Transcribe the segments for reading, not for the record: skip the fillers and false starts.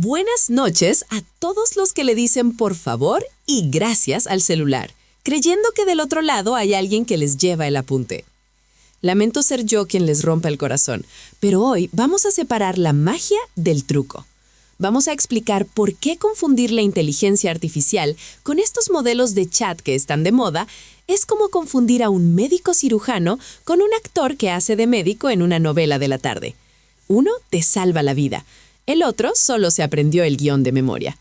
Buenas noches a todos los que le dicen por favor y gracias al celular, creyendo que del otro lado hay alguien que les lleva el apunte. Lamento ser yo quien les rompa el corazón, pero hoy vamos a separar la magia del truco. Vamos a explicar por qué confundir la inteligencia artificial con estos modelos de chat que están de moda es como confundir a un médico cirujano con un actor que hace de médico en una novela de la tarde. Uno te salva la vida, el otro solo se aprendió el guión de memoria.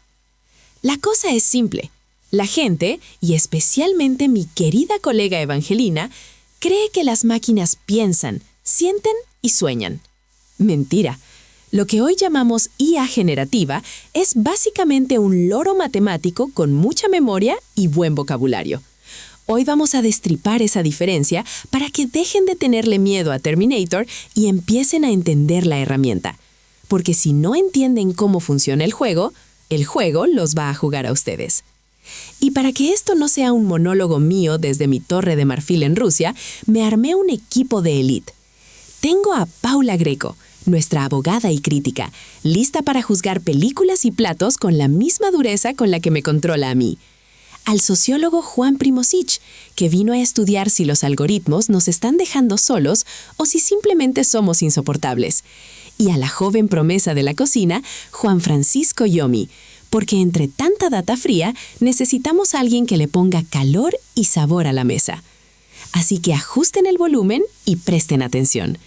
La cosa es simple. La gente, y especialmente mi querida colega Evangelina, cree que las máquinas piensan, sienten y sueñan. Mentira. Lo que hoy llamamos IA generativa es básicamente un loro matemático con mucha memoria y buen vocabulario. Hoy vamos a destripar esa diferencia para que dejen de tenerle miedo a Terminator y empiecen a entender la herramienta. Porque si no entienden cómo funciona el juego los va a jugar a ustedes. Y para que esto no sea un monólogo mío desde mi torre de marfil en Rusia, me armé un equipo de élite. Tengo a Paula Greco, nuestra abogada y crítica, lista para juzgar películas y platos con la misma dureza con la que me controla a mí. Al sociólogo Juan Primosich, que vino a estudiar si los algoritmos nos están dejando solos o si simplemente somos insoportables. Y a la joven promesa de la cocina, Juan Francisco Yomi, porque entre tanta data fría necesitamos a alguien que le ponga calor y sabor a la mesa. Así que ajusten el volumen y presten atención.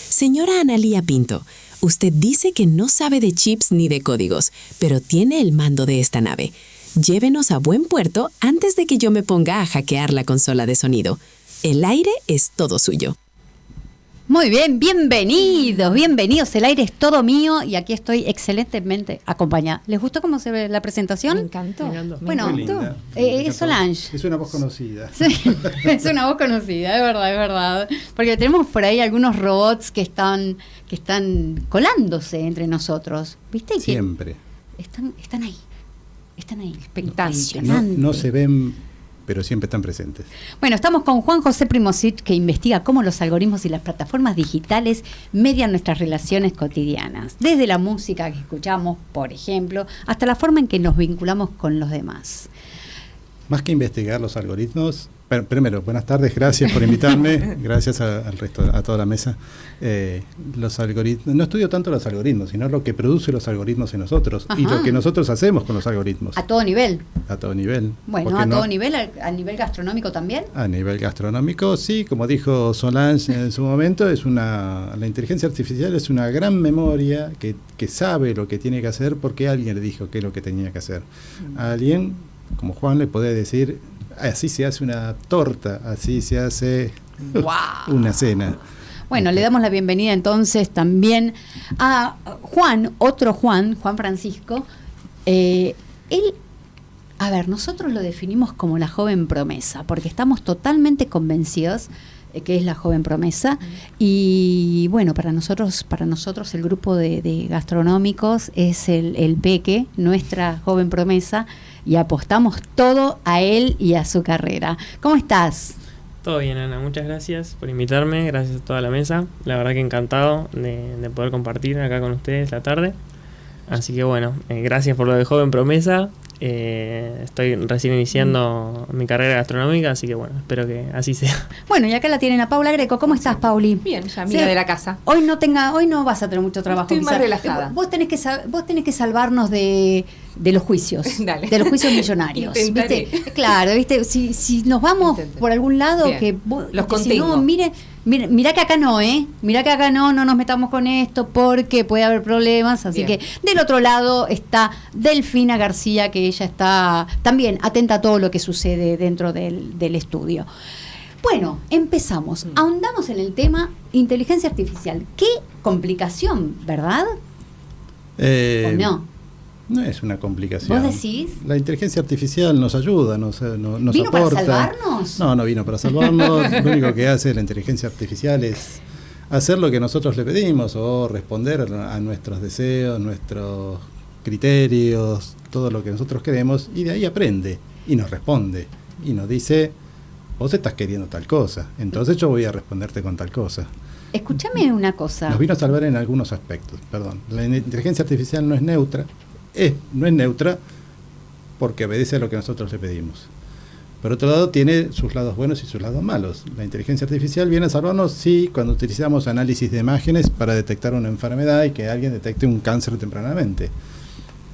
Señora Analía Pinto, usted dice que no sabe de chips ni de códigos, pero tiene el mando de esta nave. Llévenos a buen puerto antes de que yo me ponga a hackear la consola de sonido. El aire es todo suyo. Muy bien, bienvenidos. El aire es todo mío y aquí estoy excelentemente acompañada. ¿Les gustó cómo se ve la presentación? Me encantó. Bueno, es Solange. Es una voz conocida. Sí, es una voz conocida, es verdad. Porque tenemos por ahí algunos robots que están colándose entre nosotros. ¿Viste? Siempre. Están ahí, Expectantes. No se ven, pero siempre están presentes. Bueno, estamos con Juan José Primosich, que investiga cómo los algoritmos y las plataformas digitales median nuestras relaciones cotidianas, desde la música que escuchamos, por ejemplo, hasta la forma en que nos vinculamos con los demás. Más que investigar los algoritmos, primero, buenas tardes, gracias por invitarme, gracias al resto, a toda la mesa. Los algoritmos, no estudio tanto los algoritmos, sino lo que produce los algoritmos en nosotros. Ajá. Y lo que nosotros hacemos con los algoritmos. A todo nivel. A todo nivel. Bueno, a todo nivel, a nivel gastronómico también. A nivel gastronómico, sí, como dijo Solange en su momento, la inteligencia artificial es una gran memoria que sabe lo que tiene que hacer porque alguien le dijo qué es lo que tenía que hacer. A alguien, como Juan, le puede decir, así se hace una torta, así se hace una cena. Bueno, le damos la bienvenida entonces también a Juan, otro Juan Francisco. Nosotros lo definimos como la joven promesa, porque estamos totalmente convencidos que es la joven promesa. Y bueno, para nosotros el grupo de gastronómicos es el Peque, nuestra joven promesa, y apostamos todo a él y a su carrera. ¿Cómo estás? Todo bien, Ana, muchas gracias por invitarme, gracias a toda la mesa, la verdad que encantado de poder compartir acá con ustedes la tarde, así que bueno, gracias por lo de joven promesa. Estoy recién iniciando mi carrera gastronómica, así que bueno, espero que así sea. Bueno, y acá la tienen a Paula Greco. ¿Cómo estás, Pauli? Bien, ya amiga de la casa. Hoy no vas a tener mucho trabajo. Estoy más relajada. Vos tenés que salvarnos de los juicios. Dale. De los juicios millonarios. Intentaré. ¿Viste? Claro, ¿viste? Si nos vamos por algún lado, bien, que los que contengo. Si no, mirá que acá no, mirá que acá no nos metamos con esto porque puede haber problemas, así Bien. que del otro lado está Delfina García, que ella está también atenta a todo lo que sucede dentro del estudio. Bueno, empezamos, ahondamos en el tema inteligencia artificial. Qué complicación, ¿verdad? ¿O no? No es una complicación. ¿Vos decís? La inteligencia artificial nos ayuda, nos ¿Vino aporta. para salvarnos? No vino para salvarnos. Lo único que hace la inteligencia artificial es hacer lo que nosotros le pedimos o responder a nuestros deseos, nuestros criterios, todo lo que nosotros queremos, y de ahí aprende y nos responde y nos dice, vos estás queriendo tal cosa, entonces yo voy a responderte con tal cosa. Escúchame una cosa. Nos vino a salvar en algunos aspectos, perdón. La inteligencia artificial no es neutra, no es neutra porque obedece a lo que nosotros le pedimos. Por otro lado, tiene sus lados buenos y sus lados malos. La inteligencia artificial viene a salvarnos, sí, cuando utilizamos análisis de imágenes para detectar una enfermedad y que alguien detecte un cáncer tempranamente.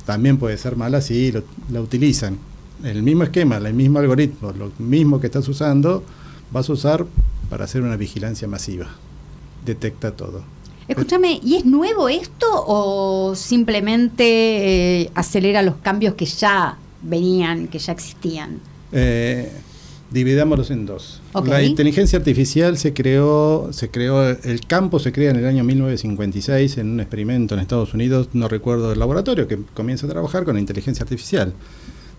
También puede ser mala si la utilizan. El mismo esquema, el mismo algoritmo, lo mismo que estás usando, vas a usar para hacer una vigilancia masiva. Detecta todo. Escúchame, ¿y es nuevo esto o simplemente acelera los cambios que ya venían, que ya existían? Dividámoslos en dos. Okay. La inteligencia artificial el campo se crea en el año 1956 en un experimento en Estados Unidos, no recuerdo el laboratorio, que comienza a trabajar con la inteligencia artificial.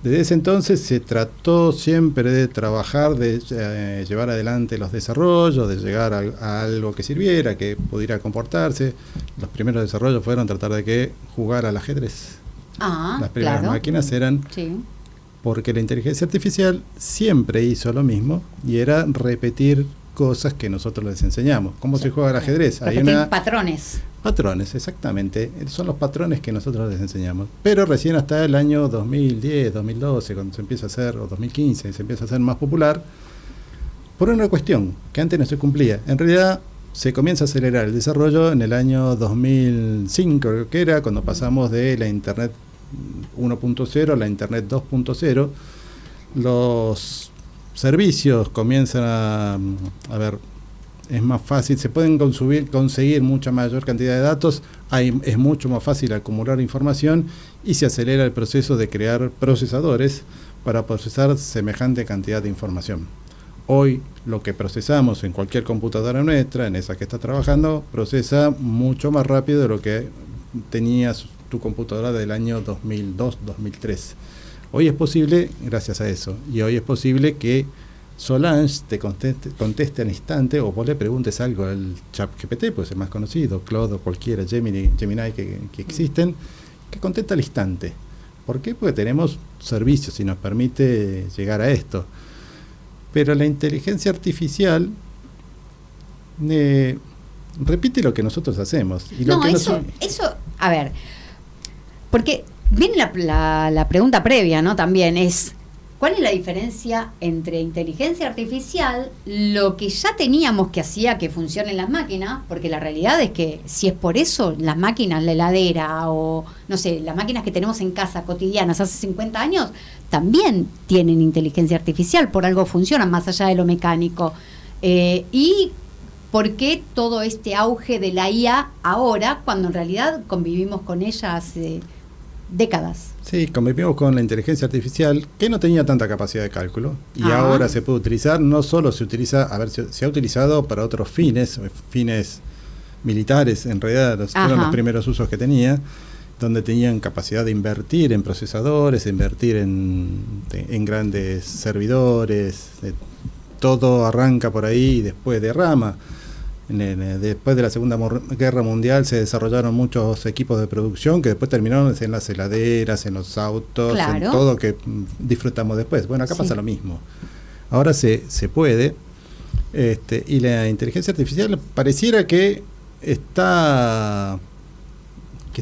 Desde ese entonces se trató siempre de trabajar, de llevar adelante los desarrollos, de llegar a algo que sirviera, que pudiera comportarse. Los primeros desarrollos fueron tratar de que jugara al ajedrez. Las primeras máquinas eran... Sí. Porque la inteligencia artificial siempre hizo lo mismo y era repetir cosas que nosotros les enseñamos. ¿Cómo se juega al ajedrez? Hay patrones. Patrones, exactamente. Son los patrones que nosotros les enseñamos. Pero recién hasta el año 2010, 2012, cuando se empieza a hacer, o 2015, se empieza a hacer más popular, por una cuestión que antes no se cumplía. En realidad se comienza a acelerar el desarrollo en el año 2005, creo que era, cuando pasamos de la Internet 1.0 a la Internet 2.0, los servicios comienzan a ver, es más fácil, se pueden conseguir mucha mayor cantidad de datos, es mucho más fácil acumular información y se acelera el proceso de crear procesadores para procesar semejante cantidad de información. Hoy lo que procesamos en cualquier computadora nuestra, en esa que está trabajando, procesa mucho más rápido de lo que tenías tu computadora del año 2002-2003. Hoy es posible, gracias a eso, y hoy es posible que Solange te conteste al instante, o vos le preguntes algo al ChatGPT, pues el más conocido, Claude o cualquiera, Gemini que existen, que contesta al instante. ¿Por qué? Porque tenemos servicios y nos permite llegar a esto. Pero la inteligencia artificial repite lo que nosotros hacemos. Y lo que eso, a ver, porque viene la pregunta previa, ¿no? También es, ¿cuál es la diferencia entre inteligencia artificial, lo que ya teníamos que hacía que funcionen las máquinas? Porque la realidad es que si es por eso, las máquinas, la heladera o, no sé, las máquinas que tenemos en casa cotidianas hace 50 años, también tienen inteligencia artificial, por algo funcionan más allá de lo mecánico. Y ¿por qué todo este auge de la IA ahora, cuando en realidad convivimos con ella hace décadas? Sí, convivimos con la inteligencia artificial, que no tenía tanta capacidad de cálculo, y ahora se puede utilizar, no solo se utiliza, se ha utilizado para otros fines militares, en realidad fueron los primeros usos que tenía, donde tenían capacidad de invertir en procesadores, invertir en grandes servidores, todo arranca por ahí y después derrama. Después de la Segunda Guerra Mundial se desarrollaron muchos equipos de producción que después terminaron en las heladeras, en los autos, en todo que disfrutamos después. Bueno, acá pasa lo mismo. Ahora se puede, y la inteligencia artificial pareciera que está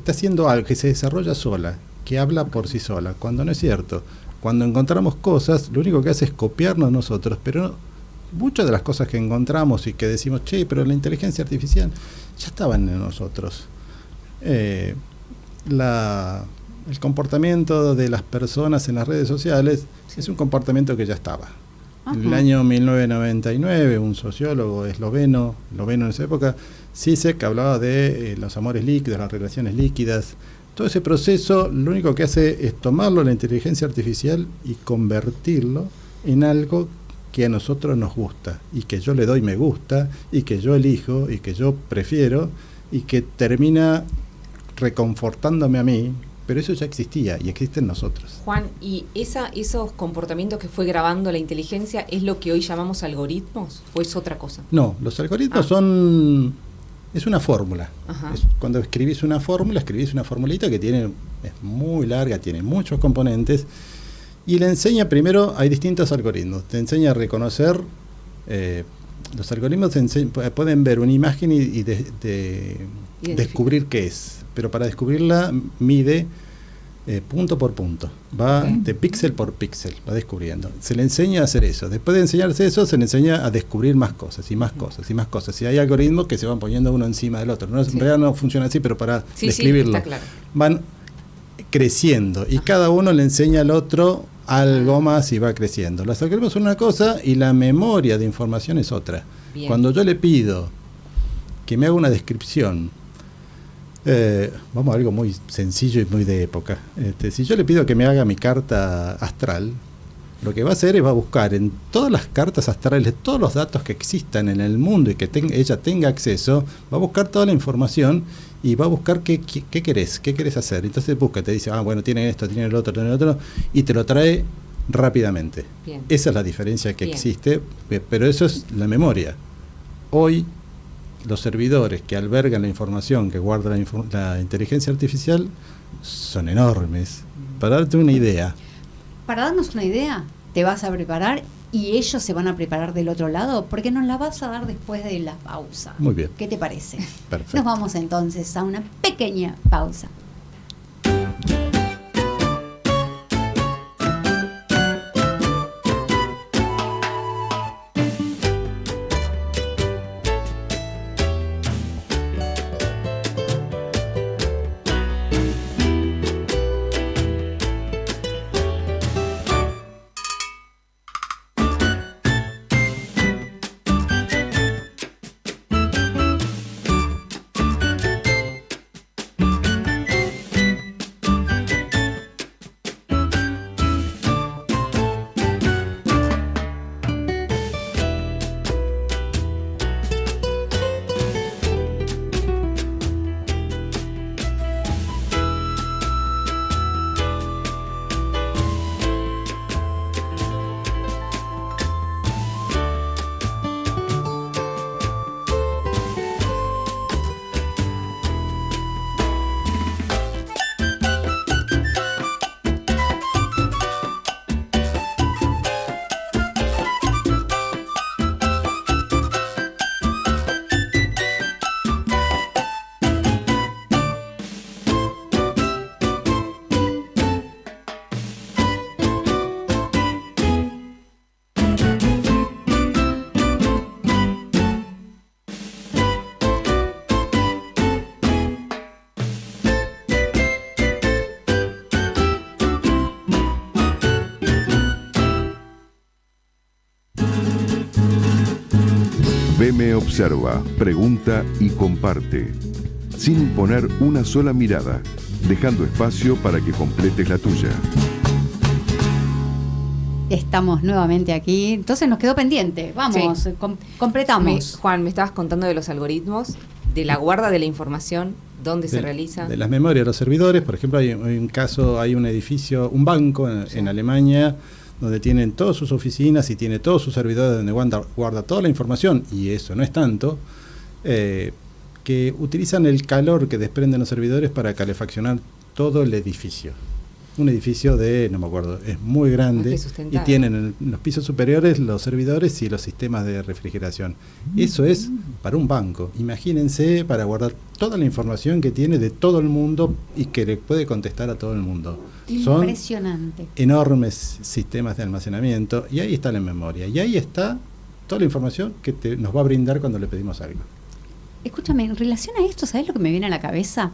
haciendo algo, que se desarrolla sola, que habla por sí sola, cuando no es cierto. Cuando encontramos cosas, lo único que hace es copiarnos nosotros, pero muchas de las cosas que encontramos y que decimos, che, pero la inteligencia artificial ya estaban en nosotros. El comportamiento de las personas en las redes sociales es un comportamiento que ya estaba. En el año 1999, un sociólogo esloveno en esa época, Zizek, hablaba de los amores líquidos, las relaciones líquidas. Todo ese proceso, lo único que hace es tomarlo, la inteligencia artificial, y convertirlo en algo que a nosotros nos gusta, y que yo le doy me gusta, y que yo elijo, y que yo prefiero, y que termina reconfortándome a mí, pero eso ya existía y existe en nosotros. Juan, ¿y esos comportamientos que fue grabando la inteligencia es lo que hoy llamamos algoritmos o es otra cosa? No, los algoritmos es una fórmula. Cuando escribís una formulita que es muy larga, tiene muchos componentes, y le enseña primero, hay distintos algoritmos, te enseña a reconocer, los algoritmos pueden ver una imagen y descubrir qué es, pero para descubrirla mide punto por punto, va Ok. de píxel por píxel, va descubriendo. Se le enseña a hacer eso. Después de enseñarse eso, se le enseña a descubrir más cosas y más cosas y más cosas. Y hay algoritmos que se van poniendo uno encima del otro. No, Sí. en realidad no funciona así, pero para Sí, describirlo. está claro. Van creciendo y cada uno le enseña al otro algo más y va creciendo. Los algoritmos son una cosa y la memoria de información es otra. Bien. Cuando yo le pido que me haga una descripción, vamos a algo muy sencillo y muy de época. Si yo le pido que me haga mi carta astral, lo que va a hacer es va a buscar en todas las cartas astrales, todos los datos que existan en el mundo y que ella tenga acceso, va a buscar toda la información y va a buscar qué querés hacer. Entonces busca, te dice, bueno, tiene esto, tiene el otro, y te lo trae rápidamente. Bien. Esa es la diferencia que Bien. existe, pero eso es la memoria. Hoy, los servidores que albergan la información que guarda la inteligencia artificial son enormes. Para darte una idea, Para darnos una idea, te vas a preparar y ellos se van a preparar del otro lado, porque nos la vas a dar después de la pausa. muy bien, ¿Qué te parece? perfecto. Nos vamos entonces a una pequeña pausa. BM observa, pregunta y comparte, sin imponer una sola mirada, dejando espacio para que completes la tuya. Estamos nuevamente aquí, entonces nos quedó pendiente. Vamos, Sí. completamos. Juan, me estabas contando de los algoritmos, de la guarda de la información, dónde se realiza. De las memorias de los servidores, por ejemplo, hay un caso, hay un edificio, un banco en Alemania, donde tienen todas sus oficinas y tiene todos sus servidores donde guarda toda la información, y eso no es tanto, que utilizan el calor que desprenden los servidores para calefaccionar todo el edificio. Un edificio no me acuerdo, es muy grande, Es que sustentable. y tienen en los pisos superiores los servidores y los sistemas de refrigeración. Eso es para un banco. Imagínense para guardar toda la información que tiene de todo el mundo y que le puede contestar a todo el mundo. Son Impresionante. enormes sistemas de almacenamiento, y ahí está la memoria, y ahí está toda la información que nos va a brindar cuando le pedimos algo. Escúchame, en relación a esto, ¿sabes lo que me viene a la cabeza?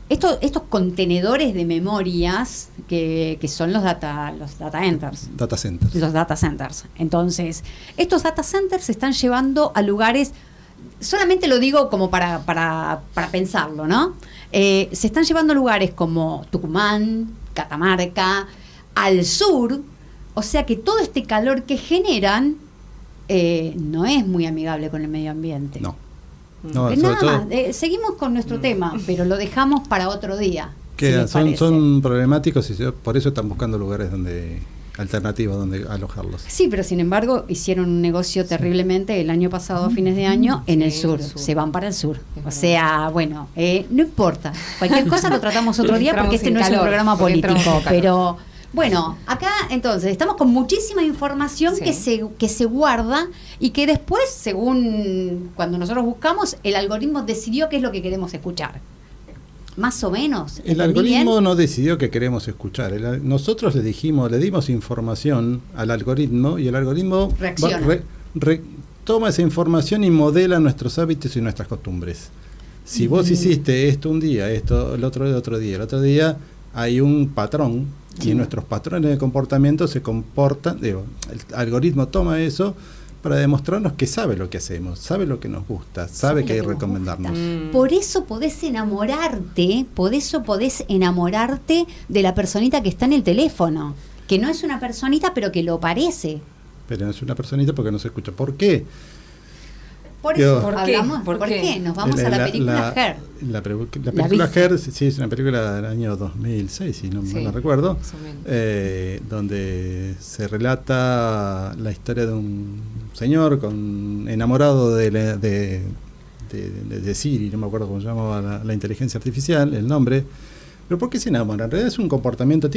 Estos contenedores de memorias que son los data centers. Data centers. Los data centers. Entonces, estos data centers se están llevando a lugares, solamente lo digo como para pensarlo, ¿no? Se están llevando a lugares como Tucumán, Catamarca, al sur, o sea que todo este calor que generan no es muy amigable con el medio ambiente. No. No, sobre Nada todo más, seguimos con nuestro tema, pero lo dejamos para otro día. si les son parece. problemáticos, y por eso están buscando lugares alternativas donde alojarlos. Sí, pero sin embargo hicieron un negocio terriblemente el año pasado, a fines de año, en el Sí, sur. en el sur. Se van para el sur. Es O verdad. sea, bueno, no importa. Cualquier cosa lo tratamos otro día porque Entramos este en no es un calor, programa porque entramos político. en calor. Pero bueno, acá entonces estamos con muchísima información Sí. que se guarda y que después, según cuando nosotros buscamos, el algoritmo decidió qué es lo que queremos escuchar. más o menos. El algoritmo no decidió que queremos escuchar. Nosotros le dimos información al algoritmo y el algoritmo reacciona. Toma esa información y modela nuestros hábitos y nuestras costumbres. Si vos hiciste esto un día, esto el otro día, hay un patrón y nuestros patrones de comportamiento se comportan. El algoritmo toma eso para demostrarnos que sabe lo que hacemos, sabe lo que nos gusta, sabe que hay que recomendarnos. Por eso podés enamorarte de la personita que está en el teléfono, que no es una personita, pero que lo parece. Pero no es una personita porque no se escucha. ¿Por qué? Por eso ¿Por qué? hablamos. ¿Por qué? Nos vamos a la película Her. La película Her, sí, es una película del año 2006, si no mal la recuerdo, donde se relata la historia de un señor enamorado de Siri, no me acuerdo cómo se llamaba la inteligencia artificial, el nombre. Pero ¿por qué se enamora? En realidad es un comportamiento,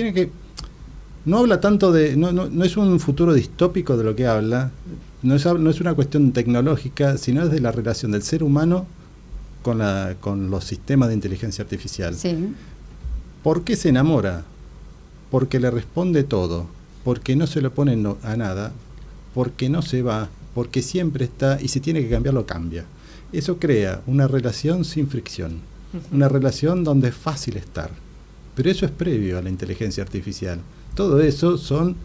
no habla tanto no es un futuro distópico de lo que habla, no es una cuestión tecnológica, sino es de la relación del ser humano con los sistemas de inteligencia artificial. Sí. ¿Por qué se enamora? Porque le responde todo, porque no se le pone a nada, porque no se va, porque siempre está y si tiene que cambiarlo, cambia. Eso crea una relación sin fricción, una relación donde es fácil estar. Pero eso es previo a la inteligencia artificial. Todo eso son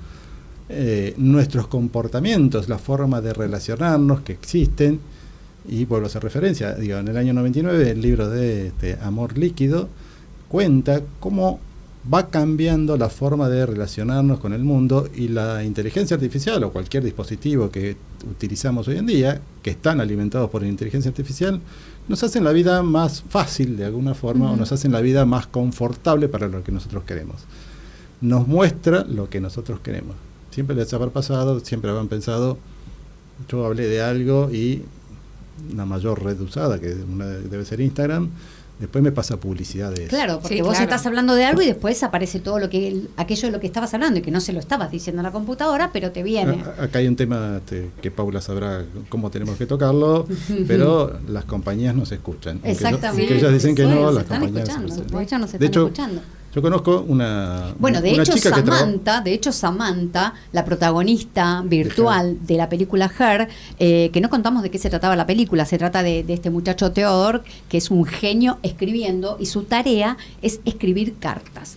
nuestros comportamientos, la forma de relacionarnos que existen, y vuelvo a hacer referencia, en el año 99 el libro de Amor Líquido cuenta cómo va cambiando la forma de relacionarnos con el mundo, y la inteligencia artificial o cualquier dispositivo que utilizamos hoy en día, que están alimentados por la inteligencia artificial, nos hacen la vida más fácil de alguna forma, o nos hacen la vida más confortable para lo que nosotros queremos. Nos muestra lo que nosotros queremos. Siempre les habrá pasado, siempre habrán pensado, yo hablé de algo y la mayor red usada, que debe ser Instagram, después me pasa publicidad de eso. Claro, porque vos estás hablando de algo y después aparece todo aquello de lo que estabas hablando y que no se lo estabas diciendo a la computadora, pero te viene. Acá hay un tema que Paula sabrá cómo tenemos que tocarlo, pero las compañías nos escuchan. Exactamente. Que ellas dicen que no, las están compañías escuchando. nos De hecho, nos están de hecho, escuchando. Yo conozco una chica Samantha, la protagonista virtual de la película Her, que no contamos de qué se trataba la película, se trata de este muchacho Theodore, que es un genio escribiendo, y su tarea es escribir cartas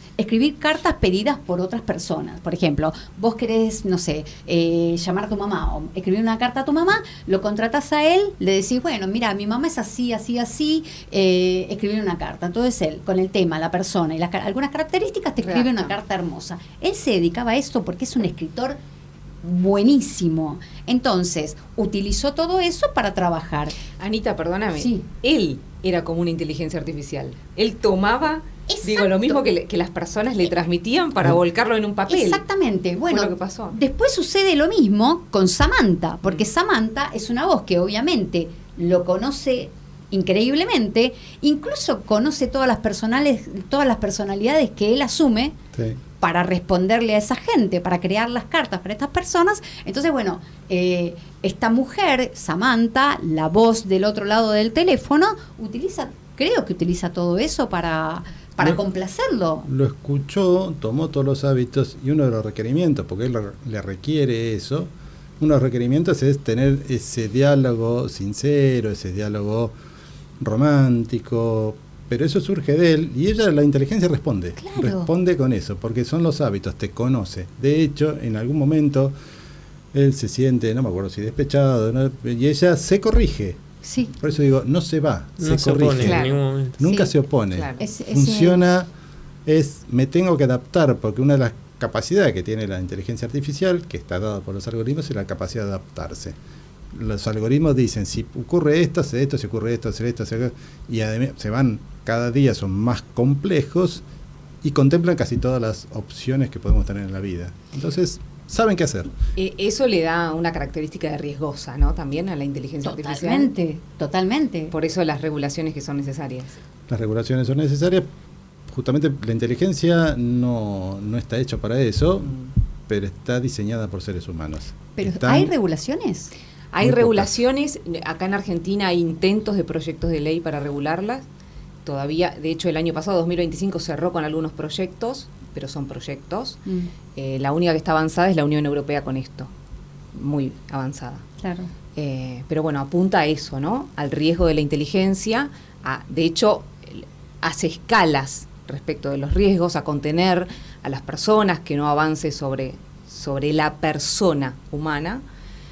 pedidas por otras personas. Por ejemplo, vos querés, no sé, llamar a tu mamá o escribir una carta a tu mamá, lo contratás a él, le decís, bueno, mira, mi mamá es así, escribir una carta. Entonces él, con el tema, la persona y algunas características, te escribe una carta hermosa. Él se dedicaba a esto porque es un escritor buenísimo. Entonces, utilizó todo eso para trabajar. Anita, perdóname. Sí. Él era como una inteligencia artificial. Él tomaba, Exacto. lo mismo que las personas le transmitían para volcarlo en un papel. Exactamente. Bueno, fue lo que pasó. Después sucede lo mismo con Samantha, porque Samantha es una voz que obviamente lo conoce increíblemente, incluso conoce todas las personalidades que él asume para responderle a esa gente, para crear las cartas para estas personas. Entonces, bueno, esta mujer, Samantha, la voz del otro lado del teléfono, creo que utiliza todo eso para complacerlo. Lo escuchó, tomó todos los hábitos, y uno de los requerimientos, porque él le requiere eso, uno de los requerimientos es tener ese diálogo sincero, ese diálogo romántico, pero eso surge de él, y ella, la inteligencia, responde con eso, porque son los hábitos, te conoce. De hecho, en algún momento él se siente, no me acuerdo si despechado, ¿no? Y ella se corrige. Sí. Por eso digo, no se va, no se corrige. Opone en ningún momento. Nunca se opone. Claro. Funciona, me tengo que adaptar, porque una de las capacidades que tiene la inteligencia artificial, que está dada por los algoritmos, es la capacidad de adaptarse. Los algoritmos dicen, si ocurre esto, hace esto, si ocurre esto, hace esto, hace esto, y además cada día son más complejos y contemplan casi todas las opciones que podemos tener en la vida. Entonces, saben qué hacer. Eso le da una característica de riesgosa, ¿no? También a la inteligencia artificial. Totalmente. Por eso las regulaciones que son necesarias. Las regulaciones son necesarias. Justamente la inteligencia no está hecha para eso, pero está diseñada por seres humanos. Pero ¿hay regulaciones? Hay regulaciones, acá en Argentina hay intentos de proyectos de ley para regularlas, todavía, de hecho el año pasado, 2025, cerró con algunos proyectos, pero son proyectos. La única que está avanzada es la Unión Europea con esto, muy avanzada. Claro. Pero bueno, apunta a eso, ¿no? Al riesgo de la inteligencia, de hecho, hace escalas respecto de los riesgos, a contener a las personas, que no avance sobre la persona humana.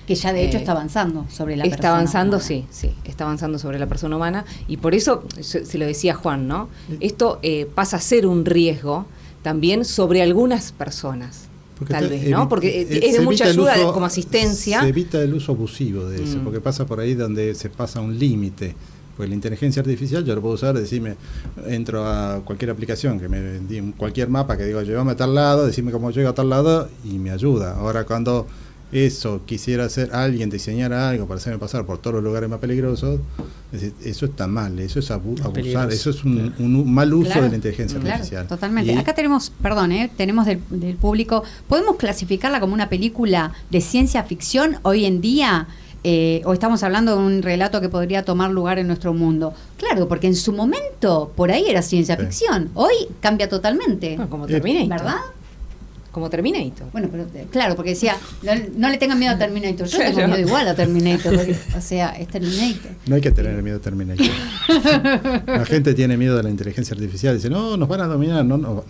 Que ya de hecho está avanzando sobre la persona. Está avanzando, humana. sí, está avanzando sobre la persona humana, y por eso, se lo decía Juan, ¿no? Esto pasa a ser un riesgo también sobre algunas personas. Porque tal vez, ¿no? Porque es de mucha ayuda como asistencia. Se evita el uso abusivo de eso, porque pasa por ahí donde se pasa un límite. Porque la inteligencia artificial yo lo puedo usar, decirme, entro a cualquier aplicación, que me di cualquier mapa, que digo, llévame a tal lado, decirme cómo llego a tal lado, y me ayuda. Ahora, cuando eso quisiera hacer alguien, diseñara algo para hacerme pasar por todos los lugares más peligrosos, es decir, eso está mal, eso es abusar, eso es un mal uso de la inteligencia artificial. Totalmente. Acá tenemos, tenemos del público, ¿podemos clasificarla como una película de ciencia ficción hoy en día? ¿O estamos hablando de un relato que podría tomar lugar en nuestro mundo? Claro, porque en su momento por ahí era ciencia ficción, hoy cambia totalmente. Bueno, como Terminator. ¿Verdad? Como Terminator. Bueno, pero claro, porque decía, no le tengan miedo a Terminator. Yo tengo miedo igual a Terminator. O sea, es Terminator. No hay que tener miedo a Terminator. La gente tiene miedo de la inteligencia artificial. Dice, no, nos van a dominar. No.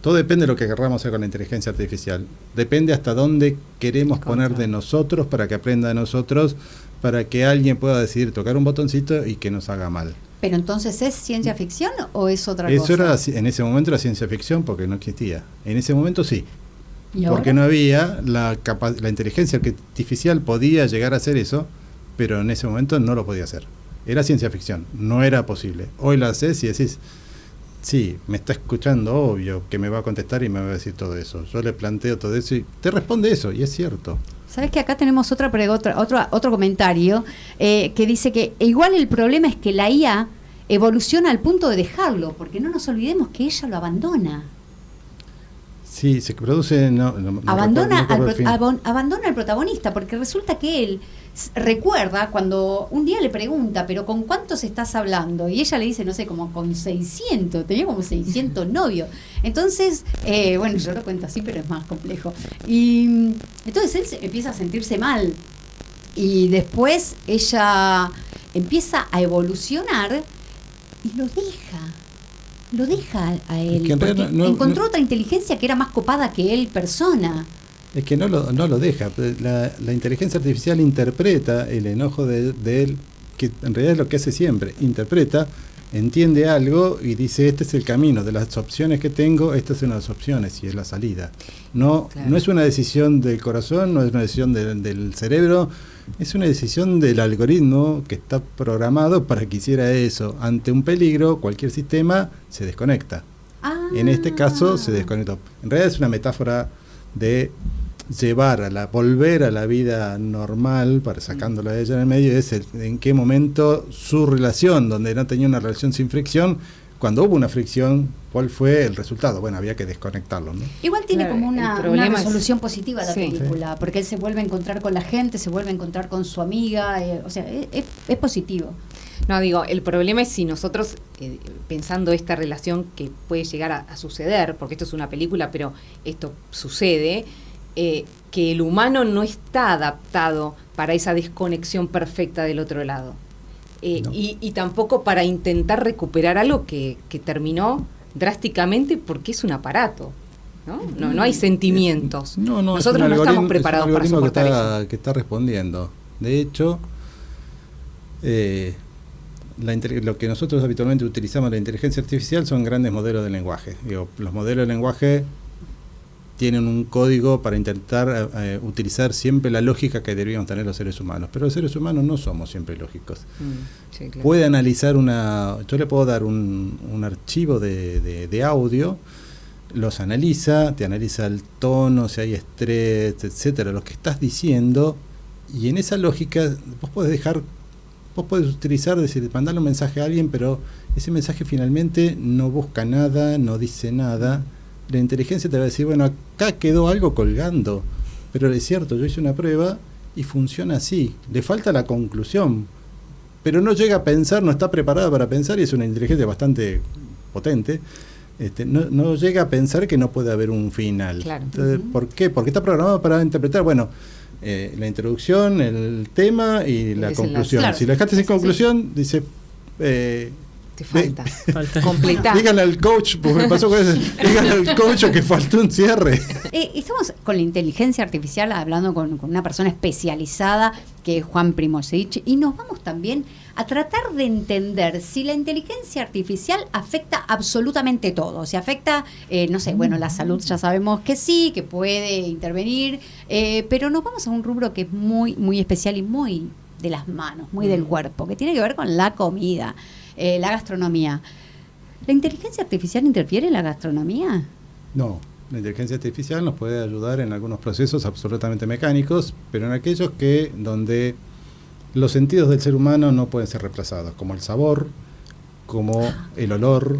Todo depende de lo que querramos hacer con la inteligencia artificial. Depende hasta dónde queremos poner de nosotros para que aprenda de nosotros, para que alguien pueda decidir tocar un botoncito y que nos haga mal. Pero entonces, ¿es ciencia ficción o es otra Eso cosa? en ese momento era ciencia ficción porque no existía. En ese momento sí. ¿Y ahora? Porque no había la inteligencia artificial podía llegar a hacer eso, pero en ese momento no lo podía hacer. Era ciencia ficción, no era posible. Hoy lo haces y decís, sí, me está escuchando, obvio, que me va a contestar y me va a decir todo eso. Yo le planteo todo eso y te responde eso, y es cierto. ¿Sabes que acá tenemos otro comentario que dice que igual el problema es que la IA evoluciona al punto de dejarlo, porque no nos olvidemos que ella lo abandona. Sí, se produce... Abandona al protagonista, porque resulta que él recuerda cuando un día le pregunta, pero ¿con cuántos estás hablando? Y ella le dice, no sé, como con 600, tenía como 600 novios. Entonces, bueno, yo lo cuento así, pero es más complejo. Y entonces él empieza a sentirse mal. Y después ella empieza a evolucionar y lo deja a él. Es que porque encontró otra inteligencia que era más copada que él, persona. Es que no lo deja. La inteligencia artificial interpreta el enojo de él, que en realidad es lo que hace siempre. Interpreta, entiende algo y dice, este es el camino. De las opciones que tengo, esta es una de las opciones y es la salida. No es una decisión del corazón, no es una decisión del cerebro, es una decisión del algoritmo que está programado para que hiciera eso. Ante un peligro, cualquier sistema se desconecta. En este caso se desconectó. En realidad es una metáfora de volver a la vida normal, para sacándola de ella en el medio, es en qué momento su relación, donde no tenía una relación sin fricción, cuando hubo una fricción, ¿cuál fue el resultado? Bueno, había que desconectarlo, ¿no? Igual tiene como una resolución positiva la película, sí. porque él se vuelve a encontrar con la gente, se vuelve a encontrar con su amiga, o sea, es positivo. No, digo, el problema es si nosotros, pensando esta relación que puede llegar a suceder, porque esto es una película, pero esto sucede, que el humano no está adaptado para esa desconexión perfecta del otro lado. No. Y tampoco para intentar recuperar algo que terminó drásticamente porque es un aparato. No hay sentimientos. Nosotros no estamos preparados para soportar eso. Que está respondiendo. De hecho, lo que nosotros habitualmente utilizamos en la inteligencia artificial son grandes modelos de lenguaje. Los modelos de lenguaje tienen un código para intentar utilizar siempre la lógica que deberíamos tener los seres humanos. Pero los seres humanos no somos siempre lógicos. Sí, claro. Puede analizar yo le puedo dar un archivo de audio, los analiza, te analiza el tono, si hay estrés, etcétera, lo que estás diciendo, y en esa lógica vos podés utilizar, decir, mandarle un mensaje a alguien, pero ese mensaje finalmente no busca nada, no dice nada. La inteligencia te va a decir, bueno, acá quedó algo colgando, pero es cierto, yo hice una prueba y funciona así. Le falta la conclusión, pero no llega a pensar, no está preparada para pensar, y es una inteligencia bastante potente. No llega a pensar que no puede haber un final. Claro. Entonces, ¿por qué? Porque está programado para interpretar, bueno, la introducción, el tema y la conclusión. Claro. Si la dejaste sin conclusión, dice... Te falta. Falta. Completar. Díganle al coach, porque me pasó con eso, díganle al coach que faltó un cierre. Estamos con la inteligencia artificial hablando con una persona especializada que es Juan Primosevic, y nos vamos también a tratar de entender si la inteligencia artificial afecta absolutamente todo. Si afecta, no sé, bueno, la salud ya sabemos que sí, que puede intervenir, pero nos vamos a un rubro que es muy, muy especial y muy de las manos, muy del cuerpo, que tiene que ver con la comida, la gastronomía. ¿La inteligencia artificial interfiere en la gastronomía? No, la inteligencia artificial nos puede ayudar en algunos procesos absolutamente mecánicos, pero en aquellos donde los sentidos del ser humano no pueden ser reemplazados, como el sabor, como el olor.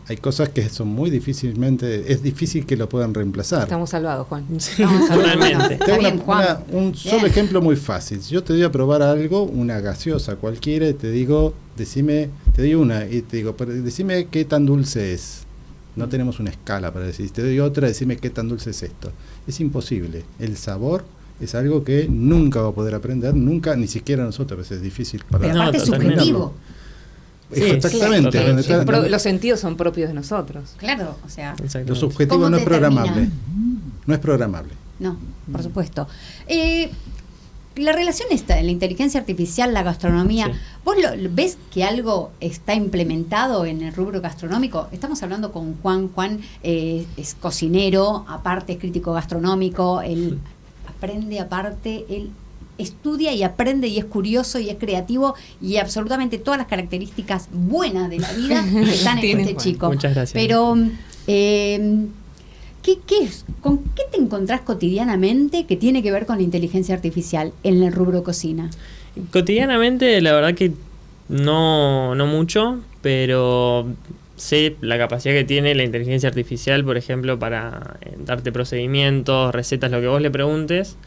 Hay cosas que son muy es difícil que lo puedan reemplazar. Estamos salvados, Juan. Totalmente. Te hago Está bien, Juan. un solo ejemplo muy fácil. Yo te doy a probar algo, una gaseosa cualquiera, y te digo, te doy una y te digo, pero decime qué tan dulce es. No tenemos una escala para decir. Te doy otra, decime qué tan dulce es esto. Es imposible. El sabor es algo que nunca va a poder aprender, nunca, ni siquiera nosotros, a veces es difícil para... Pero aparte es totalmente. subjetivo. Sí, exactamente. claro, donde está- Los sentidos son propios de nosotros. Claro, o sea, Exactamente. lo subjetivo ¿Cómo no es determina? programable. No es programable. no, por supuesto. La relación está en la inteligencia artificial, la gastronomía. Sí. ¿Vos ves que algo está implementado en el rubro gastronómico? Estamos hablando con Juan. Juan es cocinero, aparte es crítico gastronómico, él aprende aparte, él estudia y aprende y es curioso y es creativo y absolutamente todas las características buenas de la vida están en Tiene este Juan. chico. Muchas gracias. Pero, ¿qué es? ¿Con qué te encontrás cotidianamente que tiene que ver con la inteligencia artificial en el rubro cocina? Cotidianamente, la verdad que no mucho, pero sé la capacidad que tiene la inteligencia artificial, por ejemplo, para darte procedimientos, recetas, lo que vos le preguntes.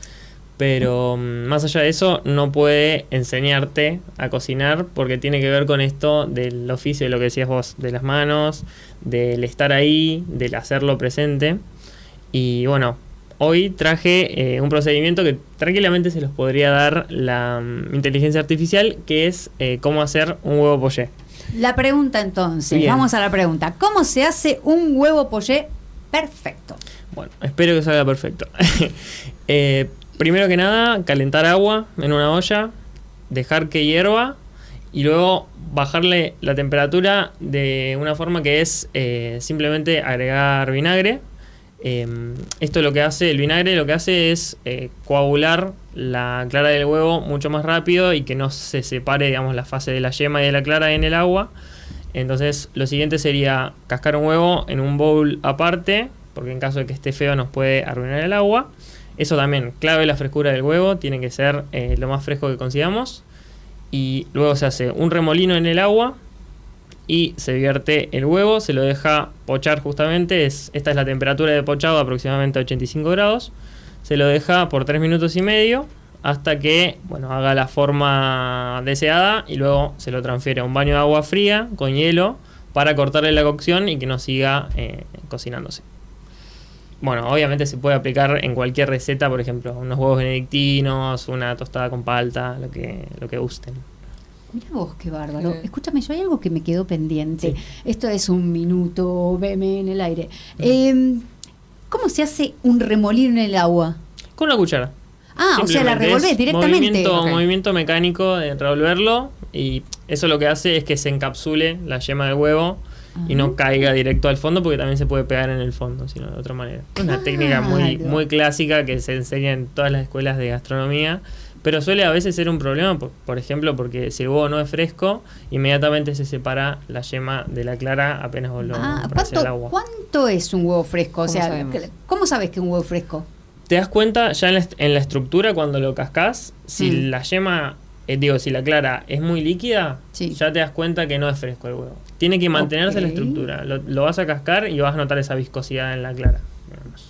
Pero más allá de eso, no puede enseñarte a cocinar porque tiene que ver con esto del oficio, de lo que decías vos, de las manos, del estar ahí, del hacerlo presente. Y bueno, hoy traje un procedimiento que tranquilamente se los podría dar la inteligencia artificial, que es cómo hacer un huevo poché. La pregunta entonces, Bien. vamos a la pregunta. ¿Cómo se hace un huevo poché perfecto? Bueno, espero que salga perfecto. Primero que nada, calentar agua en una olla, dejar que hierva y luego bajarle la temperatura de una forma que es simplemente agregar vinagre. Esto lo que hace, el vinagre lo que hace es coagular la clara del huevo mucho más rápido y que no se separe, digamos, la fase de la yema y de la clara en el agua. Entonces lo siguiente sería cascar un huevo en un bowl aparte, porque en caso de que esté feo nos puede arruinar el agua. Eso también, clave la frescura del huevo, tiene que ser lo más fresco que consigamos. Y luego se hace un remolino en el agua y se vierte el huevo, se lo deja pochar justamente, esta es la temperatura de pochado, aproximadamente 85 grados. Se lo deja por 3 minutos y medio hasta que haga la forma deseada y luego se lo transfiere a un baño de agua fría con hielo para cortarle la cocción y que no siga cocinándose. Bueno, obviamente se puede aplicar en cualquier receta, por ejemplo, unos huevos benedictinos, una tostada con palta, lo que gusten. Mira vos, qué bárbaro. Escúchame, yo hay algo que me quedó pendiente. Sí. Esto es un minuto, veme en el aire. ¿Cómo se hace un remolino en el agua? Con una cuchara. Ah, o sea, la revolvés directamente. Movimiento mecánico de revolverlo y eso lo que hace es que se encapsule la yema del huevo y no caiga directo al fondo porque también se puede pegar en el fondo, sino de otra manera. Es una técnica muy clásica que se enseña en todas las escuelas de gastronomía, pero suele a veces ser un problema, por ejemplo, porque si el huevo no es fresco, inmediatamente se separa la yema de la clara apenas vos lo pones al agua. ¿Cuánto es un huevo fresco? O sea, ¿cómo sabes que es un huevo fresco? Te das cuenta ya en la estructura cuando lo cascás, si la yema, si la clara es muy líquida, ya te das cuenta que no es fresco el huevo. Tiene que mantenerse la estructura. Lo vas a cascar y vas a notar esa viscosidad en la clara.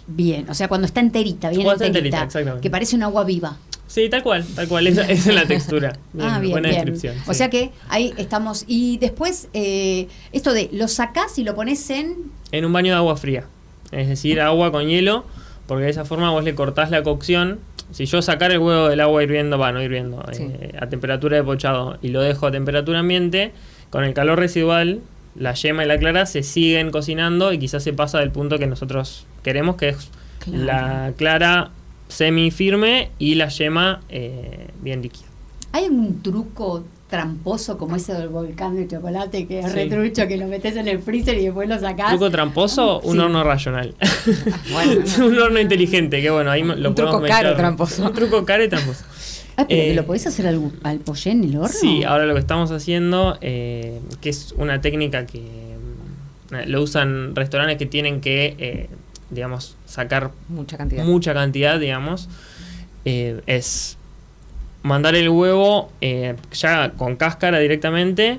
Bien, o sea, cuando está enterita, bien enterita, exactamente. que parece un agua viva. Sí, tal cual, esa es la textura. Bien, Buena bien. descripción. O sí. sea que ahí estamos. Y después, esto de lo sacás y lo pones En un baño de agua fría, es decir, agua con hielo, porque de esa forma vos le cortás la cocción. Si yo sacar el huevo del agua hirviendo, no hirviendo, Sí. A temperatura de pochado y lo dejo a temperatura ambiente, con el calor residual, la yema y la clara se siguen cocinando y quizás se pasa del punto que nosotros queremos, que es Claro. la clara semi firme y la yema bien líquida. ¿Hay algún truco tramposo como ese del volcán de chocolate que es Sí. retrucho, que lo metes en el freezer y después lo sacás? ¿Truco tramposo? Un Sí. horno racional. Bueno, Un horno inteligente, que bueno, ahí lo Un podemos truco caro, mezclar. tramposo. Un truco caro y tramposo. Ah, pero Eh, ¿lo podés hacer al pollé en el horno? Sí, ahora lo que estamos haciendo, que es una técnica que lo usan restaurantes que tienen que, digamos, sacar mucha cantidad. mucha cantidad, digamos, es mandar el huevo ya con cáscara directamente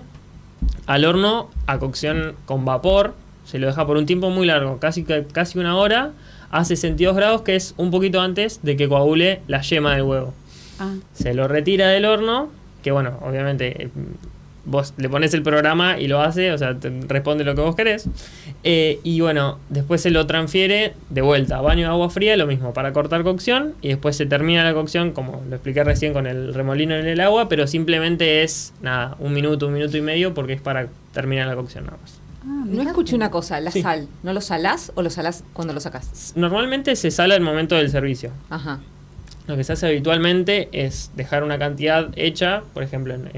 al horno a cocción con vapor. Se lo deja por un tiempo muy largo, casi una hora, a 62 grados, que es un poquito antes de que coagule la yema del huevo. Ah, Se lo retira del horno, que bueno, obviamente vos le pones el programa y lo hace, o sea, te responde lo que vos querés. Y bueno, después se lo transfiere de vuelta a baño de agua fría, lo mismo, para cortar cocción. Y después se termina la cocción, como lo expliqué recién, con el remolino en el agua, pero simplemente es, nada, un minuto y medio, porque es para terminar la cocción nada más. ah, No mirá escuché vos. una cosa, la Sí. sal, ¿no lo salás o lo salás cuando lo sacás? Normalmente se sala al momento del servicio. Ajá. Lo que se hace habitualmente es dejar una cantidad hecha, por ejemplo, en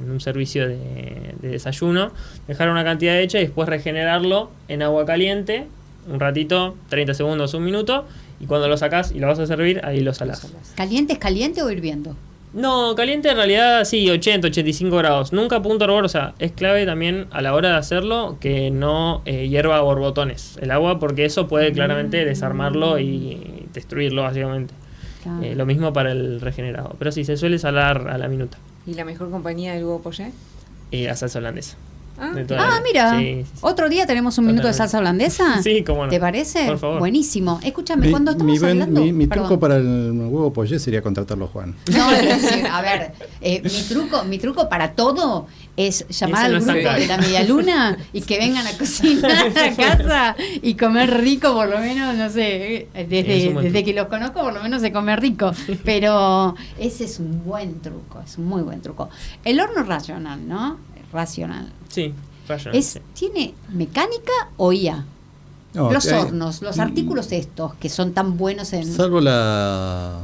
un servicio de desayuno, dejar una cantidad hecha y después regenerarlo en agua caliente, un ratito, 30 segundos, un minuto, y cuando lo sacás y lo vas a servir, ahí lo salás. ¿Caliente es caliente o hirviendo? No, caliente en realidad sí, 80, 85 grados. Nunca a punto hervor, o sea, es clave también a la hora de hacerlo que no hierva a borbotones el agua, porque eso puede claramente desarmarlo y destruirlo básicamente. Claro. Lo mismo para el regenerado. Pero sí, se suele salar a la minuta. ¿Y la mejor compañía del huevo poché? La salsa holandesa. Ah, De toda la vida. Mira, Sí, sí, sí. otro día tenemos un minuto de Totalmente. salsa holandesa. Sí, cómo no. ¿Te parece? Por favor. Buenísimo. Escúchame, cuando estamos mi hablando... mi Perdón. truco para el huevo pollé sería contratarlo a Juan. No, es decir, a ver, mi truco para todo es llamar Ese al no es grupo tan de la grave. Media Luna y que vengan a cocinar a casa y comer rico, por lo menos, no sé, Es desde, un buen desde truco. que los conozco, por lo menos se come rico. Pero ese es un buen truco, es un muy buen truco. El horno racional, ¿no? Racional. Sí, racional, sí. ¿Tiene mecánica o IA? No, Los hay- hornos, los artículos estos que son tan buenos en... Salvo la